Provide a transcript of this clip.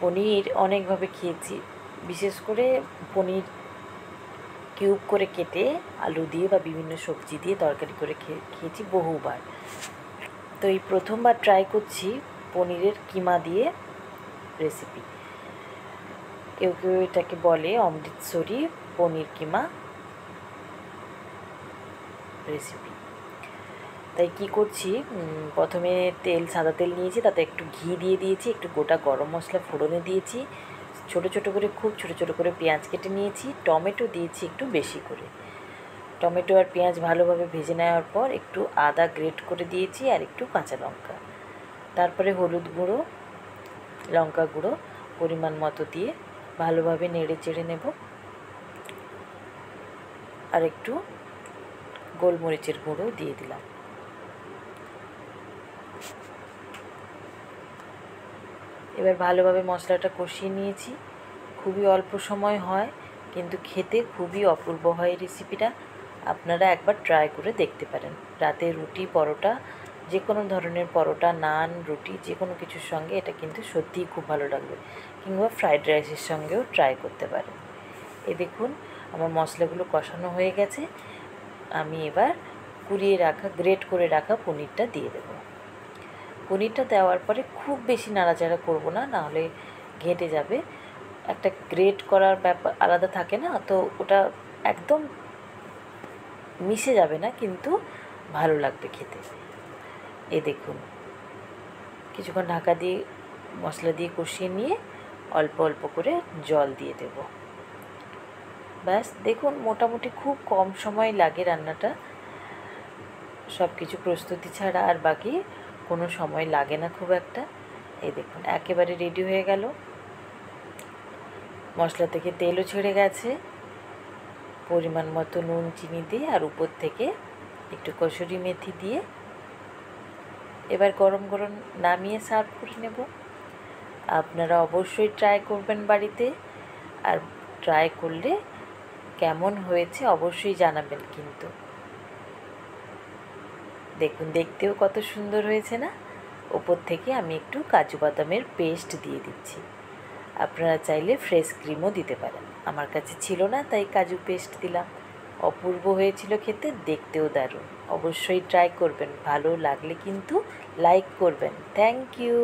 পনির অনেকভাবে খেয়েছি, বিশেষ করে পনির কিউব করে কেটে আলু দিয়ে বা বিভিন্ন সবজি দিয়ে তরকারি করে খেয়েছি বহুবার। তো এই প্রথমবার ট্রাই করছি পনিরের কিমা দিয়ে রেসিপি। কেউ কেউ এটাকে বলে অমৃতসরি পনির কিমা রেসিপি। তাই কি করছি, প্রথমে সাদা তেল নিয়েছি, তাতে একটু ঘি দিয়ে দিয়েছি, একটু গোটা গরম মশলা ফোড়নে দিয়েছি, ছোটো ছোটো করে খুব ছোটো ছোটো করে পেঁয়াজ কেটে নিয়েছি, টমেটো দিয়েছি একটু বেশি করে। টমেটো আর পেঁয়াজ ভালোভাবে ভেজে নেওয়ার পর একটু আদা গ্রেট করে দিয়েছি আর একটু কাঁচা লঙ্কা, তারপরে হলুদ গুঁড়ো, লঙ্কা গুঁড়ো পরিমাণ মতো দিয়ে ভালোভাবে নেড়ে চেড়ে নেব, আর একটু গোলমরিচের গুঁড়ো দিয়ে দিলাম। এবার ভালোভাবে মশলাটা কষিয়ে নিয়েছি। খুবই অল্প সময় হয়, কিন্তু খেতে খুবই অপূর্ব হয় এই রেসিপিটা। আপনারা একবার ট্রাই করে দেখতে পারেন। রাতে রুটি, পরোটা, যে কোনো ধরনের পরোটা, নান, রুটি, যে কোনো কিছুর সঙ্গে এটা কিন্তু সত্যিই খুব ভালো লাগবে, কিংবা ফ্রাইড রাইসের সঙ্গেও ট্রাই করতে পারেন। এই দেখুন আমার মশলাগুলো কষানো হয়ে গেছে। আমি এবার গ্রেট করে রাখা পনিরটা দিয়ে দেবো। পনিরটা দেওয়ার পরে খুব বেশি নাড়াচাড়া করব না, নাহলে ঘেঁটে যাবে। একটা গ্রেট করার ব্যাপার আলাদা থাকে না, তো ওটা একদম মিশে যাবে না, কিন্তু ভালো লাগবে খেতে। দেখুন কিছুক্ষণ ঢাকা দিয়ে মশলা দিয়ে কষিয়ে নিয়ে অল্প অল্প করে জল দিয়ে দেব। ব্যাস, দেখুন মোটামুটি খুব কম সময় লাগে রান্নাটা। সব কিছু প্রস্তুতি ছাড়া আর বাকি কোনো সময় লাগে না খুব একটা। দেখুন একেবারে রেডি হয়ে গেল। মশলা থেকে তেলও ছেড়ে গেছে। পরিমাণ মতো নুন চিনি দিয়ে আর উপর থেকে একটু কসুরি মেথি দিয়ে এবার গরম গরম নামিয়ে সার্ভ করে নেব। আপনারা অবশ্যই ট্রাই করবেন বাড়িতে, আর ট্রাই করলে কেমন হয়েছে অবশ্যই জানাবেন কিন্তু। দেখুন দেখতেও কত সুন্দর হয়েছে না? ওপর থেকে আমি একটু কাজু বাদামের পেস্ট দিয়ে দিচ্ছি। আপনারা চাইলে ফ্রেশ ক্রিমও দিতে পারেন, আমার কাছে ছিল না তাই কাজু পেস্ট দিলাম। অপূর্ব হয়েছিল খেতে, দেখতেও দারুণ। অবশ্যই ট্রাই করবেন, ভালো লাগলে কিন্তু লাইক করবেন। Thank you.